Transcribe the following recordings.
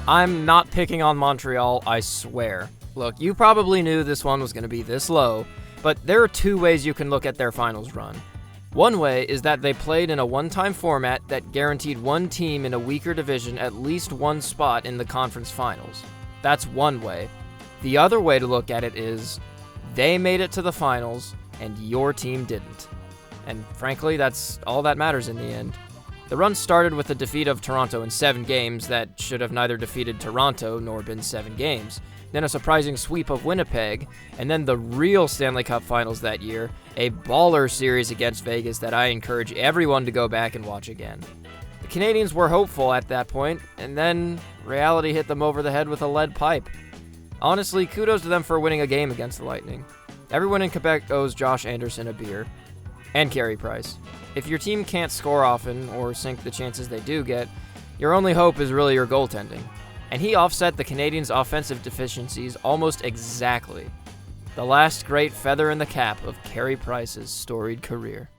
I'm not picking on Montreal, I swear. Look, you probably knew this one was going to be this low, but there are two ways you can look at their finals run. One way is that they played in a one-time format that guaranteed one team in a weaker division at least one spot in the conference finals. That's one way. The other way to look at it is they made it to the finals and your team didn't. And frankly, that's all that matters in the end. The run started with the defeat of Toronto in 7 games that should have neither defeated Toronto nor been 7 games. Then a surprising sweep of Winnipeg, and then the real Stanley Cup Finals that year, a baller series against Vegas that I encourage everyone to go back and watch again. The Canadiens were hopeful at that point, and then reality hit them over the head with a lead pipe. Honestly, kudos to them for winning a game against the Lightning. Everyone in Quebec owes Josh Anderson a beer. And Carey Price. If your team can't score often, or sink the chances they do get, your only hope is really your goaltending. And he offset the Canadiens' offensive deficiencies almost exactly. The last great feather in the cap of Carey Price's storied career.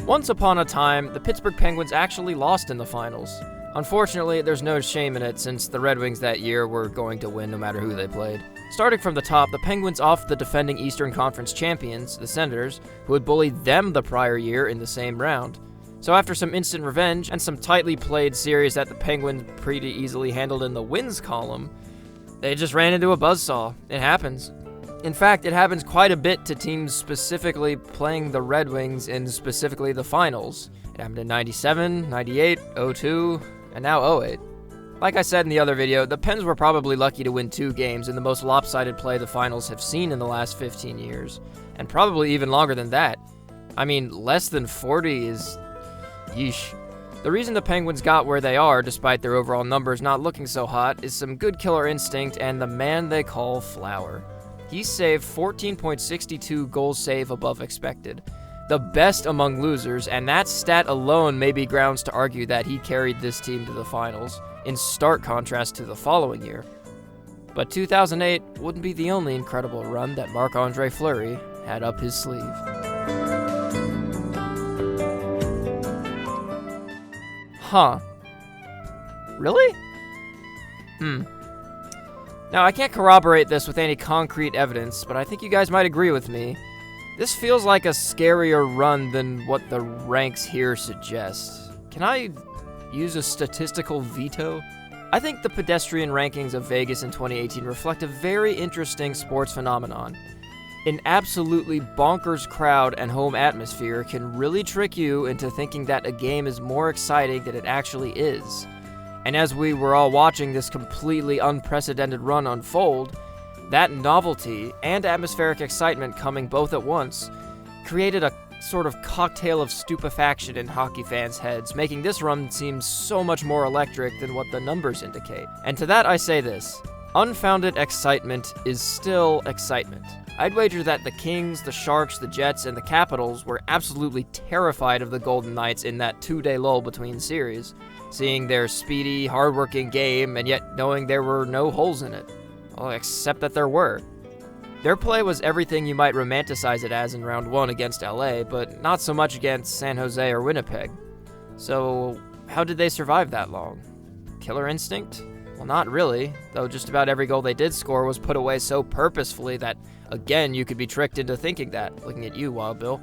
Once upon a time, the Pittsburgh Penguins actually lost in the finals. Unfortunately, there's no shame in it since the Red Wings that year were going to win no matter who they played. Starting from the top, the Penguins offed the defending Eastern Conference champions, the Senators, who had bullied them the prior year in the same round. So after some instant revenge and some tightly played series that the Penguins pretty easily handled in the wins column, they just ran into a buzzsaw. It happens. In fact, it happens quite a bit to teams specifically playing the Red Wings in specifically the finals. It happened in 97, 98, 02, and now 08. Like I said in the other video, the Pens were probably lucky to win 2 games in the most lopsided play the finals have seen in the last 15 years, and probably even longer than that. I mean, less than 40 is... yeesh. The reason the Penguins got where they are, despite their overall numbers not looking so hot, is some good killer instinct and the man they call Flower. He saved 14.62 goals save above expected. The best among losers, and that stat alone may be grounds to argue that he carried this team to the finals, in stark contrast to the following year. But 2008 wouldn't be the only incredible run that Marc-Andre Fleury had up his sleeve. Huh. Really? Now, I can't corroborate this with any concrete evidence, but I think you guys might agree with me. This feels like a scarier run than what the ranks here suggest. Can I use a statistical veto? I think the pedestrian rankings of Vegas in 2018 reflect a very interesting sports phenomenon. An absolutely bonkers crowd and home atmosphere can really trick you into thinking that a game is more exciting than it actually is. And as we were all watching this completely unprecedented run unfold, that novelty and atmospheric excitement coming both at once created a sort of cocktail of stupefaction in hockey fans' heads, making this run seem so much more electric than what the numbers indicate. And to that I say this: unfounded excitement is still excitement. I'd wager that the Kings, the Sharks, the Jets, and the Capitals were absolutely terrified of the Golden Knights in that 2-day lull between series, seeing their speedy, hardworking game and yet knowing there were no holes in it. Well, except that there were. Their play was everything you might romanticize it as in round 1 against LA, but not so much against San Jose or Winnipeg. So, how did they survive that long? Killer instinct? Well, not really, though just about every goal they did score was put away so purposefully that, again, you could be tricked into thinking that, looking at you, Wild Bill.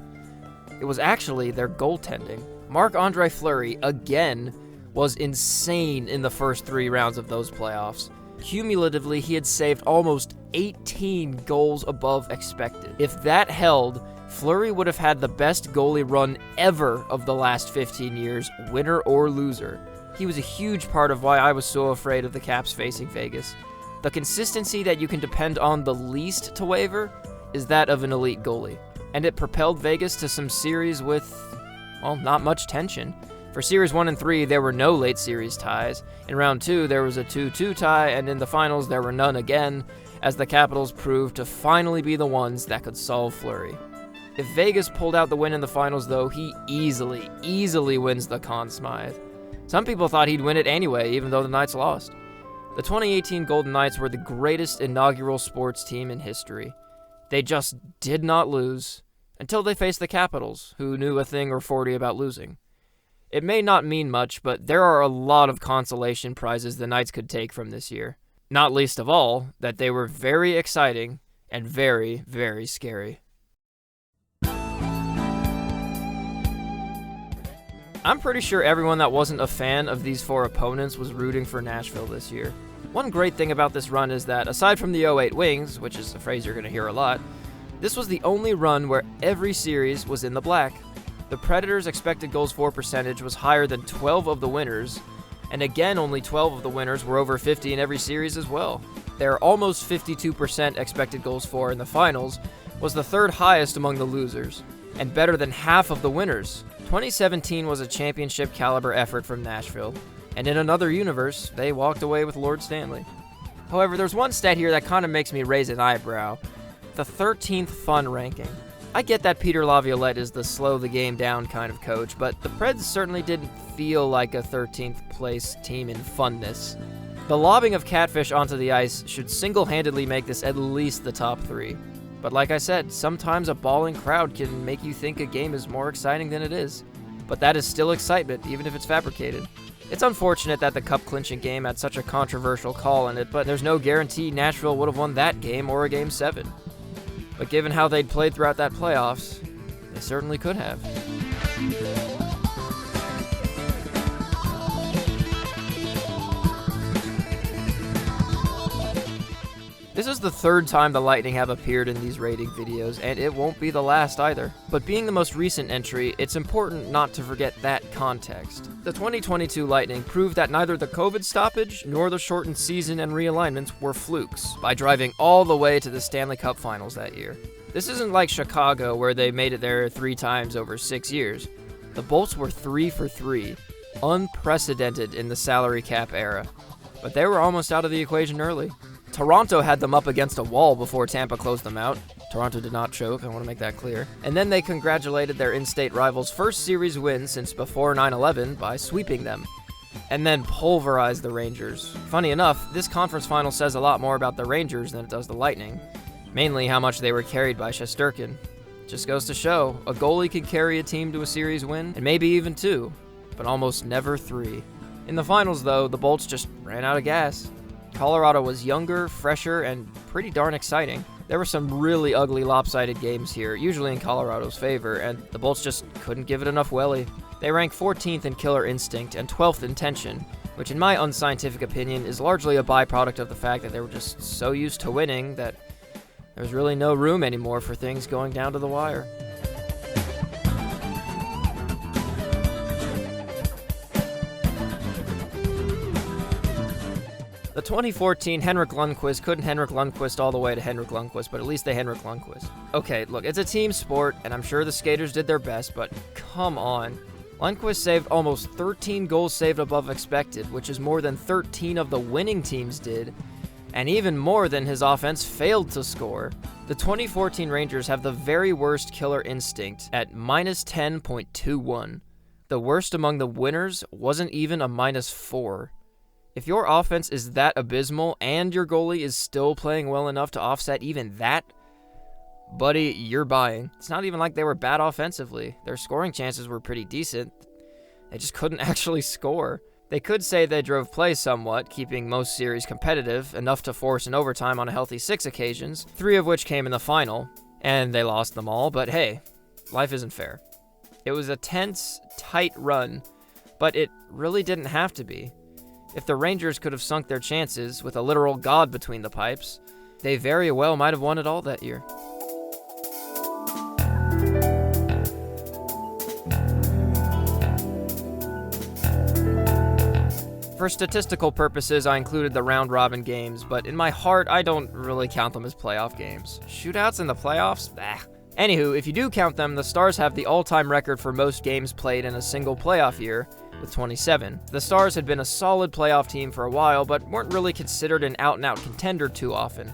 It was actually their goaltending. Marc-Andre Fleury, again, was insane in the first 3 rounds of those playoffs. Cumulatively, he had saved almost 18 goals above expected. If that held, Fleury would have had the best goalie run ever of the last 15 years, winner or loser. He was a huge part of why I was so afraid of the Caps facing Vegas. The consistency that you can depend on the least to waver is that of an elite goalie, and it propelled Vegas to some series with, well, not much tension. For Series 1 and 3, there were no late series ties. In Round 2, there was a 2-2 tie, and in the finals, there were none again, as the Capitals proved to finally be the ones that could solve Fleury. If Vegas pulled out the win in the finals, though, he easily wins the Conn Smythe. Some people thought he'd win it anyway, even though the Knights lost. The 2018 Golden Knights were the greatest inaugural sports team in history. They just did not lose, until they faced the Capitals, who knew a thing or 40 about losing. It may not mean much, but there are a lot of consolation prizes the Knights could take from this year. Not least of all, that they were very exciting and very, very scary. I'm pretty sure everyone that wasn't a fan of these four opponents was rooting for Nashville this year. One great thing about this run is that, aside from the '08 Wings, which is a phrase you're going to hear a lot, this was the only run where every series was in the black. The Predators' expected goals for percentage was higher than 12 of the winners, and again only 12 of the winners were over 50 in every series as well. Their almost 52% expected goals for in the finals was the third highest among the losers, and better than half of the winners. 2017 was a championship caliber effort from Nashville, and in another universe, they walked away with Lord Stanley. However, there's one stat here that kind of makes me raise an eyebrow: the 13th fun ranking. I get that Peter Laviolette is the slow the game down kind of coach, but the Preds certainly didn't feel like a 13th place team in funness. The lobbing of catfish onto the ice should single-handedly make this at least the top 3. But like I said, sometimes a bawling crowd can make you think a game is more exciting than it is. But that is still excitement, even if it's fabricated. It's unfortunate that the cup-clinching game had such a controversial call in it, but there's no guarantee Nashville would have won that game or a Game 7. But given how they'd played throughout that playoffs, they certainly could have. This is the third time the Lightning have appeared in these rating videos, and it won't be the last either. But being the most recent entry, it's important not to forget that context. The 2022 Lightning proved that neither the COVID stoppage nor the shortened season and realignments were flukes by driving all the way to the Stanley Cup Finals that year. This isn't like Chicago, where they made it there 3 times over 6 years. The Bolts were 3 for 3, unprecedented in the salary cap era. But they were almost out of the equation early. Toronto had them up against a wall before Tampa closed them out. Toronto did not choke, I want to make that clear. And then they congratulated their in-state rivals' first series win since before 9/11 by sweeping them, and then pulverized the Rangers. Funny enough, this conference final says a lot more about the Rangers than it does the Lightning, mainly how much they were carried by Shesterkin. Just goes to show, a goalie can carry a team to a series win, and maybe even 2, but almost never 3. In the finals, though, the Bolts just ran out of gas. Colorado was younger, fresher, and pretty darn exciting. There were some really ugly lopsided games here, usually in Colorado's favor, and the Bolts just couldn't give it enough welly. They rank 14th in killer instinct and 12th in tension, which in my unscientific opinion is largely a byproduct of the fact that they were just so used to winning that there was really no room anymore for things going down to the wire. The 2014 Henrik Lundqvist couldn't Henrik Lundqvist all the way to Henrik Lundqvist, but at least they Henrik Lundqvist. Okay, look, it's a team sport, and I'm sure the skaters did their best, but come on. Lundqvist saved almost 13 goals saved above expected, which is more than 13 of the winning teams did, and even more than his offense failed to score. The 2014 Rangers have the very worst killer instinct at minus 10.21. The worst among the winners wasn't even a minus 4. If your offense is that abysmal and your goalie is still playing well enough to offset even that, buddy, you're buying. It's not even like they were bad offensively. Their scoring chances were pretty decent. They just couldn't actually score. They could say they drove play somewhat, keeping most series competitive, enough to force an overtime on a healthy 6 occasions, 3 of which came in the final, and they lost them all, but hey, life isn't fair. It was a tense, tight run, but it really didn't have to be. If the Rangers could have sunk their chances with a literal god between the pipes, they very well might have won it all that year. For statistical purposes, I included the round-robin games, but in my heart, I don't really count them as playoff games. Shootouts in the playoffs? Bah. Anywho, if you do count them, the Stars have the all-time record for most games played in a single playoff year, with 27. The Stars had been a solid playoff team for a while, but weren't really considered an out-and-out contender too often.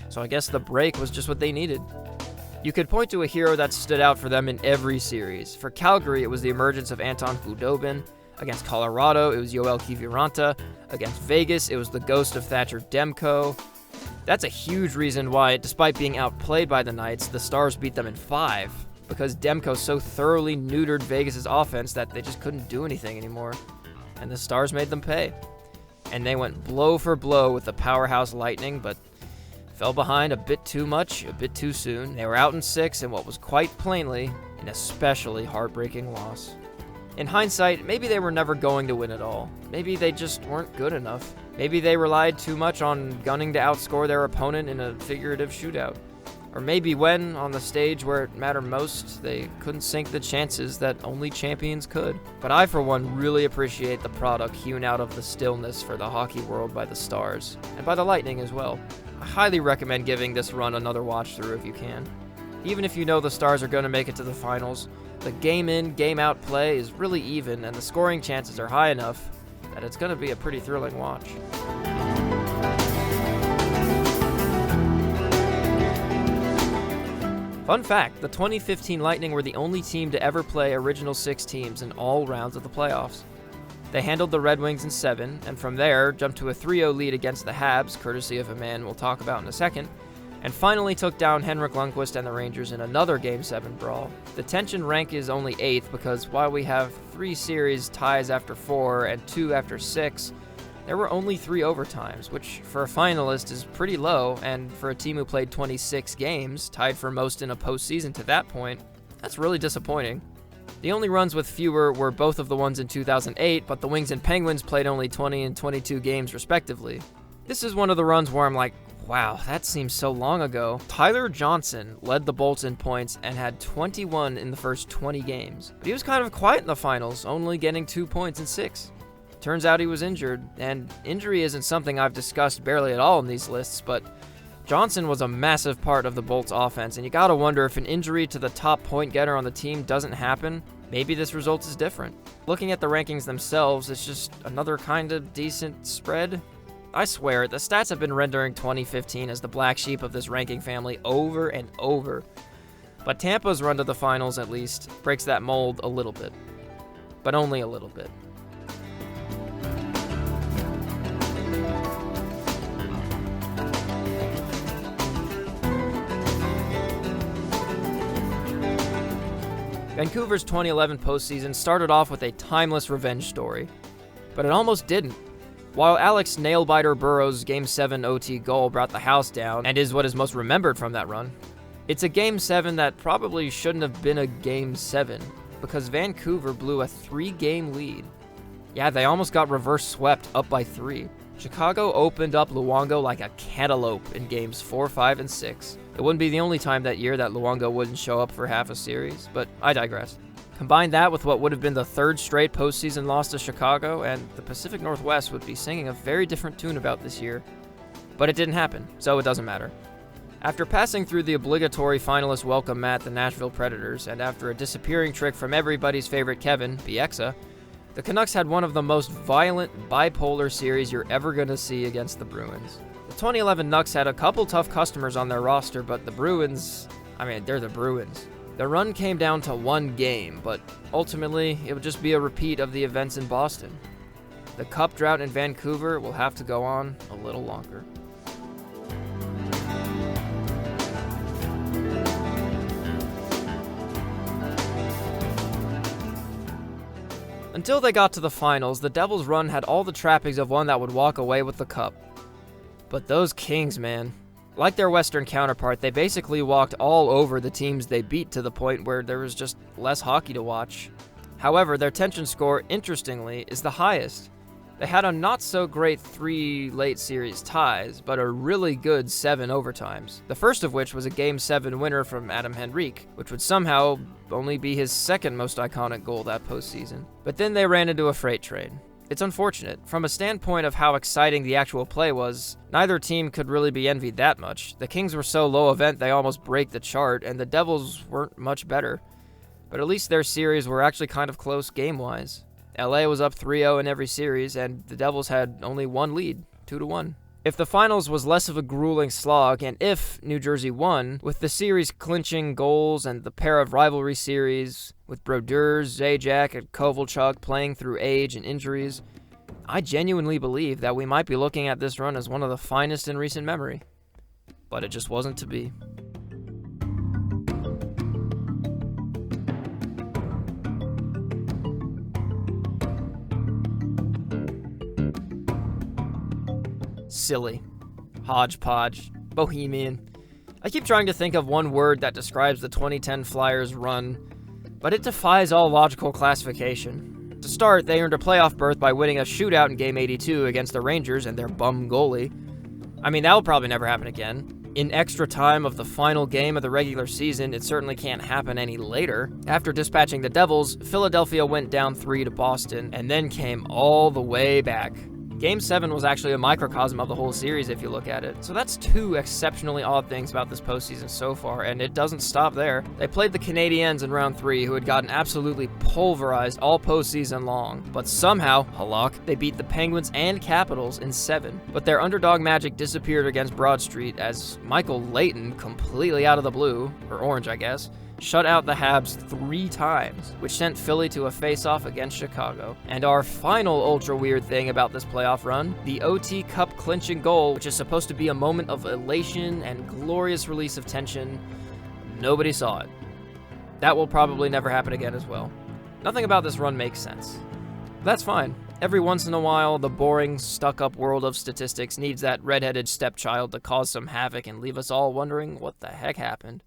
So I guess the break was just what they needed. You could point to a hero that stood out for them in every series. For Calgary, it was the emergence of Anton Khudobin. Against Colorado, it was Yoel Kiviranta. Against Vegas, it was the ghost of Thatcher Demko. That's a huge reason why, despite being outplayed by the Knights, the Stars beat them in 5. because Demko so thoroughly neutered Vegas' offense that they just couldn't do anything anymore. And the Stars made them pay. And they went blow for blow with the powerhouse Lightning, but fell behind a bit too much, a bit too soon. They were out in 6 in what was quite plainly an especially heartbreaking loss. In hindsight, maybe they were never going to win at all. Maybe they just weren't good enough. Maybe they relied too much on gunning to outscore their opponent in a figurative shootout. Or maybe when, on the stage where it mattered most, they couldn't sink the chances that only champions could. But I, for one, really appreciate the product hewn out of the stillness for the hockey world by the Stars, and by the Lightning as well. I highly recommend giving this run another watch through if you can. Even if you know the Stars are going to make it to the finals, the game in, game out play is really even, and the scoring chances are high enough that it's going to be a pretty thrilling watch. Fun fact, the 2015 Lightning were the only team to ever play original 6 teams in all rounds of the playoffs. They handled the Red Wings in 7, and from there jumped to a 3-0 lead against the Habs, courtesy of a man we'll talk about in a second, and finally took down Henrik Lundqvist and the Rangers in another Game 7 brawl. The tension rank is only 8th because while we have 3 series ties after 4 and 2 after 6, there were only 3 overtimes, which for a finalist is pretty low, and for a team who played 26 games, tied for most in a postseason to that point, that's really disappointing. The only runs with fewer were both of the ones in 2008, but the Wings and Penguins played only 20 and 22 games respectively. This is one of the runs where I'm like, wow, that seems so long ago. Tyler Johnson led the Bolts in points and had 21 in the first 20 games, but he was kind of quiet in the finals, only getting 2 points in 6. Turns out he was injured, and injury isn't something I've discussed barely at all in these lists, but Johnson was a massive part of the Bolts offense, and you gotta wonder if an injury to the top point getter on the team doesn't happen, maybe this result is different. Looking at the rankings themselves, it's just another kind of decent spread. I swear, the stats have been rendering 2015 as the black sheep of this ranking family over and over. But Tampa's run to the finals, at least, breaks that mold a little bit. But only a little bit. Vancouver's 2011 postseason started off with a timeless revenge story, but it almost didn't. While Alex Nailbiter Burrows' Game 7 OT goal brought the house down and is what is most remembered from that run, it's a Game 7 that probably shouldn't have been a Game 7 because Vancouver blew a 3-game lead. Yeah, they almost got reverse swept up by 3. Chicago opened up Luongo like a cantaloupe in Games 4, 5, and 6. It wouldn't be the only time that year that Luongo wouldn't show up for half a series, but I digress. Combine that with what would have been the 3rd straight postseason loss to Chicago, and the Pacific Northwest would be singing a very different tune about this year. But it didn't happen, so it doesn't matter. After passing through the obligatory finalist welcome mat, the Nashville Predators, and after a disappearing trick from everybody's favorite Kevin, Bieksa, the Canucks had one of the most violent, bipolar series you're ever going to see against the Bruins. The 2011 Nucks had a couple tough customers on their roster, but the Bruins, they're the Bruins. The run came down to 1 game, but ultimately, it would just be a repeat of the events in Boston. The cup drought in Vancouver will have to go on a little longer. Until they got to the finals, the Devils' run had all the trappings of one that would walk away with the cup. But those Kings, man. Like their Western counterpart, they basically walked all over the teams they beat to the point where there was just less hockey to watch. However, their tension score, interestingly, is the highest. They had a not-so-great 3 late series ties, but a really good 7 overtimes, the first of which was a Game 7 winner from Adam Henrique, which would somehow only be his 2nd most iconic goal that postseason. But then they ran into a freight train. It's unfortunate. From a standpoint of how exciting the actual play was, neither team could really be envied that much. The Kings were so low event they almost break the chart, and the Devils weren't much better. But at least their series were actually kind of close game-wise. LA was up 3-0 in every series, and the Devils had only 1 lead, 2-1. If the finals was less of a grueling slog, and if New Jersey won, with the series clinching goals and the pair of rivalry series, with Brodeur, Zajac, and Kovalchuk playing through age and injuries, I genuinely believe that we might be looking at this run as one of the finest in recent memory. But it just wasn't to be. Silly. Hodgepodge. Bohemian. I keep trying to think of one word that describes the 2010 Flyers' run, but it defies all logical classification. To start, they earned a playoff berth by winning a shootout in Game 82 against the Rangers and their bum goalie. I mean, that will probably never happen again. In extra time of the final game of the regular season, it certainly can't happen any later. After dispatching the Devils, Philadelphia went down 3 to Boston, and then came all the way back. Game 7 was actually a microcosm of the whole series if you look at it. So that's 2 exceptionally odd things about this postseason so far, and it doesn't stop there. They played the Canadiens in round 3, who had gotten absolutely pulverized all postseason long. But somehow, halak, they beat the Penguins and Capitals in 7. But their underdog magic disappeared against Broad Street as Michael Leighton, completely out of the blue, or orange I guess, shut out the Habs 3 times, which sent Philly to a face-off against Chicago. And our final ultra-weird thing about this playoff run, the OT Cup clinching goal, which is supposed to be a moment of elation and glorious release of tension, nobody saw it. That will probably never happen again as well. Nothing about this run makes sense. That's fine. Every once in a while, the boring, stuck-up world of statistics needs that red-headed stepchild to cause some havoc and leave us all wondering what the heck happened.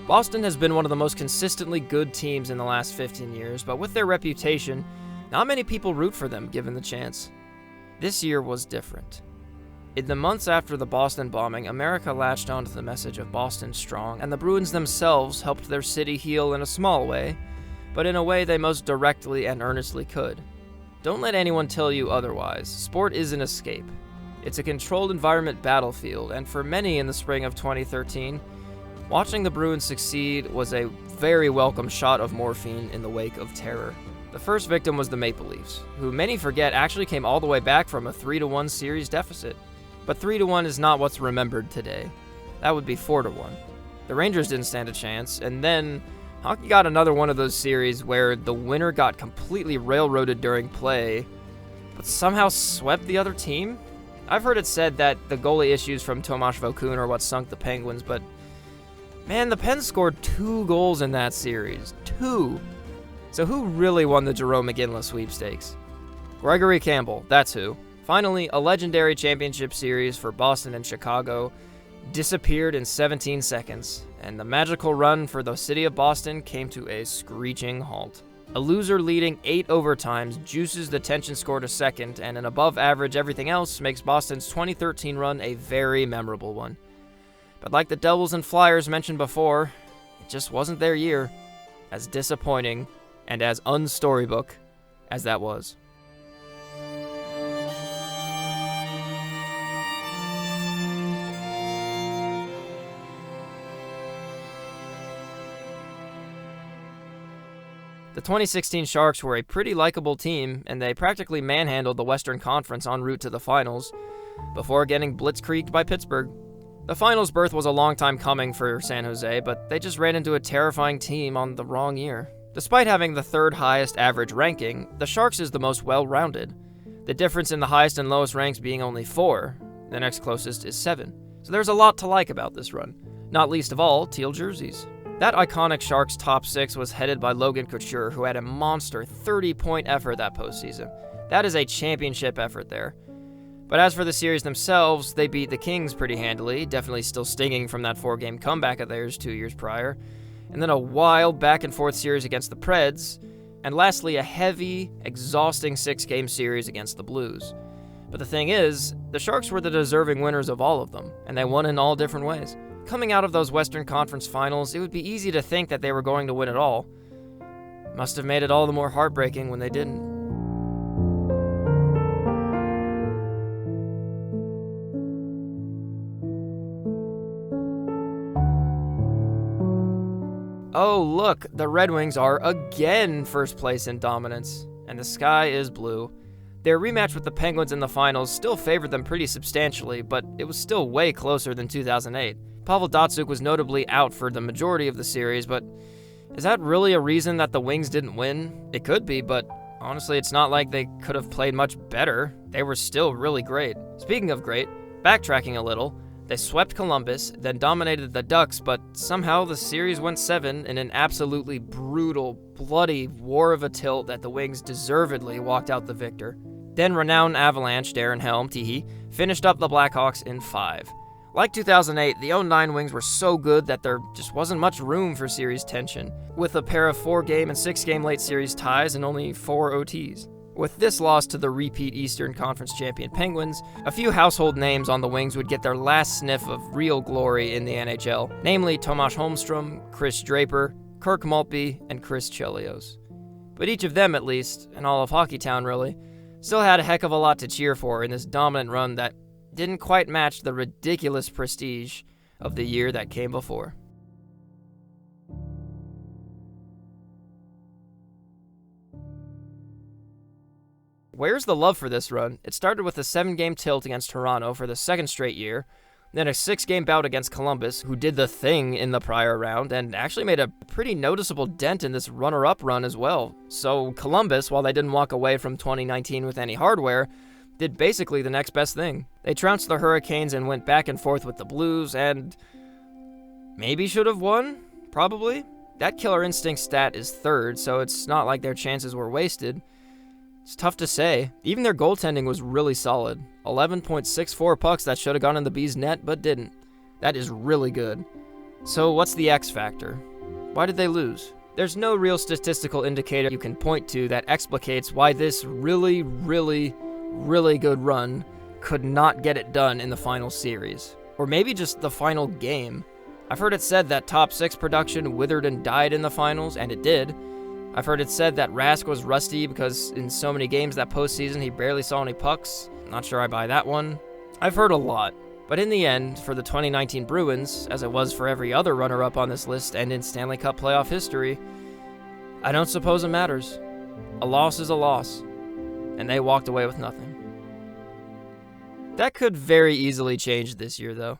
Boston has been one of the most consistently good teams in the last 15 years, but with their reputation, not many people root for them given the chance. This year was different. In the months after the Boston bombing, America latched onto the message of Boston strong, and the Bruins themselves helped their city heal in a small way, but in a way they most directly and earnestly could. Don't let anyone tell you otherwise. Sport is an escape. It's a controlled environment battlefield, and for many in the spring of 2013, watching the Bruins succeed was a very welcome shot of morphine in the wake of terror. The first victim was the Maple Leafs, who many forget actually came all the way back from a 3-1 series deficit. But 3-1 is not what's remembered today. That would be 4-1. The Rangers didn't stand a chance, and then hockey got another one of those series where the winner got completely railroaded during play, but somehow swept the other team? I've heard it said that the goalie issues from Tomas Vokoun are what sunk the Penguins, but man, the Pens scored 2 goals in that series. 2! So who really won the Jerome McGinley sweepstakes? Gregory Campbell, that's who. Finally, a legendary championship series for Boston and Chicago disappeared in 17 seconds, and the magical run for the city of Boston came to a screeching halt. A loser leading 8 overtimes juices the tension score to second, and an above-average everything else makes Boston's 2013 run a very memorable one. But like the Devils and Flyers mentioned before, it just wasn't their year, as disappointing and as un-storybook as that was. The 2016 Sharks were a pretty likable team, and they practically manhandled the Western Conference en route to the finals, before getting blitzkrieged by Pittsburgh. The finals berth was a long time coming for San Jose, but they just ran into a terrifying team on the wrong year. Despite having the 3rd highest average ranking, the Sharks is the most well-rounded. The difference in the highest and lowest ranks being only 4. The next closest is 7. So there's a lot to like about this run. Not least of all, teal jerseys. That iconic Sharks top 6 was headed by Logan Couture, who had a monster 30-point effort that postseason. That is a championship effort there. But as for the series themselves, they beat the Kings pretty handily, definitely still stinging from that 4-game comeback of theirs 2 years prior, and then a wild back-and-forth series against the Preds, and lastly a heavy, exhausting 6-game series against the Blues. But the thing is, the Sharks were the deserving winners of all of them, and they won in all different ways. Coming out of those Western Conference finals, it would be easy to think that they were going to win it all. Must have made it all the more heartbreaking when they didn't. Oh, look, the Red Wings are again first place in dominance, and the sky is blue. Their rematch with the Penguins in the finals still favored them pretty substantially, but it was still way closer than 2008. Pavel Datsyuk was notably out for the majority of the series, but is that really a reason that the Wings didn't win? It could be, but honestly, it's not like they could have played much better. They were still really great. Speaking of great, backtracking a little, They swept Columbus, then dominated the Ducks, but somehow the series went 7 in an absolutely brutal, bloody war of a tilt that the Wings deservedly walked out the victor. Then renowned Avalanche, Darren Helm, Teehee, finished up the Blackhawks in 5. Like 2008, the 09 Wings were so good that there just wasn't much room for series tension, with a pair of 4-game and 6-game late series ties and only 4 OTs. With this loss to the repeat Eastern Conference champion Penguins, a few household names on the Wings would get their last sniff of real glory in the NHL, namely Tomas Holmstrom, Chris Draper, Kirk Maltby, and Chris Chelios. But each of them, at least, and all of Hockeytown really, still had a heck of a lot to cheer for in this dominant run that didn't quite match the ridiculous prestige of the year that came before. Where's the love for this run? It started with a 7-game tilt against Toronto for the second straight year, then a 6-game bout against Columbus, who did the thing in the prior round and actually made a pretty noticeable dent in this runner-up run as well. So Columbus, while they didn't walk away from 2019 with any hardware, did basically the next best thing. They trounced the Hurricanes and went back and forth with the Blues and maybe should have won, probably. That killer instinct stat is 3rd, so it's not like their chances were wasted. It's tough to say. Even their goaltending was really solid. 11.64 pucks that should have gone in the Bees' net, but didn't. That is really good. So what's the X factor? Why did they lose? There's no real statistical indicator you can point to that explicates why this really good run could not get it done in the final series. Or maybe just the final game. I've heard it said that top 6 production withered and died in the finals, and it did. I've heard it said that Rask was rusty because in so many games that postseason he barely saw any pucks. Not sure I buy that one. I've heard a lot. But in the end, for the 2019 Bruins, as it was for every other runner-up on this list and in Stanley Cup playoff history, I don't suppose it matters. A loss is a loss. And they walked away with nothing. That could very easily change this year, though.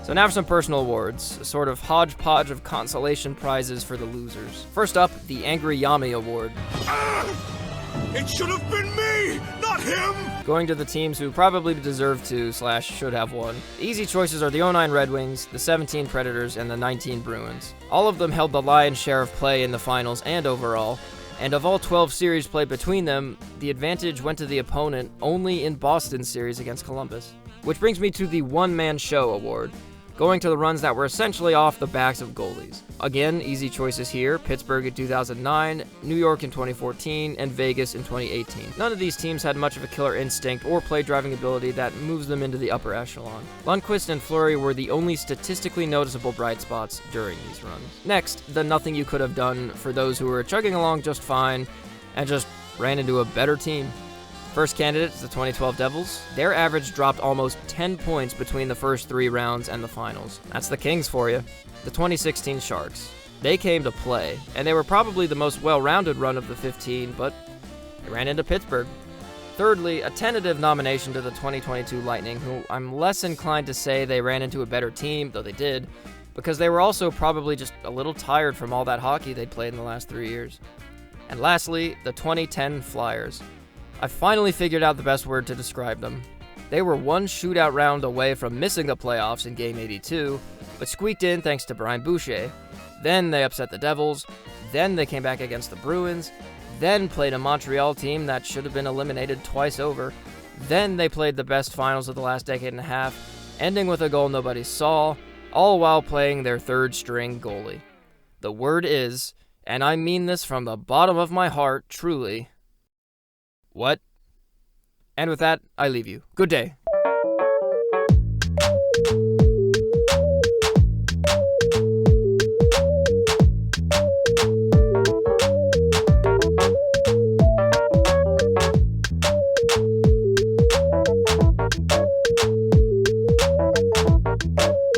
So now for some personal awards, a sort of hodgepodge of consolation prizes for the losers. First up, the Angry Yami Award. It should have been me, not him! Going to the teams who probably deserve to / should have won. The easy choices are the 09 Red Wings, the 17 Predators, and the 19 Bruins. All of them held the lion's share of play in the finals and overall, and of all 12 series played between them, the advantage went to the opponent only in Boston's series against Columbus. Which brings me to the One Man Show Award, going to the runs that were essentially off the backs of goalies. Again, easy choices here: Pittsburgh in 2009, New York in 2014, and Vegas in 2018. None of these teams had much of a killer instinct or play-driving ability that moves them into the upper echelon. Lundqvist and Fleury were the only statistically noticeable bright spots during these runs. Next, the nothing you could have done for those who were chugging along just fine and just ran into a better team. First candidate is the 2012 Devils. Their average dropped almost 10 points between the first 3 rounds and the finals. That's the Kings for you. The 2016 Sharks. They came to play, and they were probably the most well-rounded run of the 15, but they ran into Pittsburgh. Thirdly, a tentative nomination to the 2022 Lightning, who I'm less inclined to say they ran into a better team, though they did, because they were also probably just a little tired from all that hockey they'd played in the last 3 years. And lastly, the 2010 Flyers. I finally figured out the best word to describe them. They were one shootout round away from missing the playoffs in Game 82, but squeaked in thanks to Brian Boucher. Then they upset the Devils, then they came back against the Bruins, then played a Montreal team that should have been eliminated twice over, then they played the best finals of the last decade and a half, ending with a goal nobody saw, all while playing their third-string goalie. The word is, and I mean this from the bottom of my heart, truly, what? And with that, I leave you. Good day.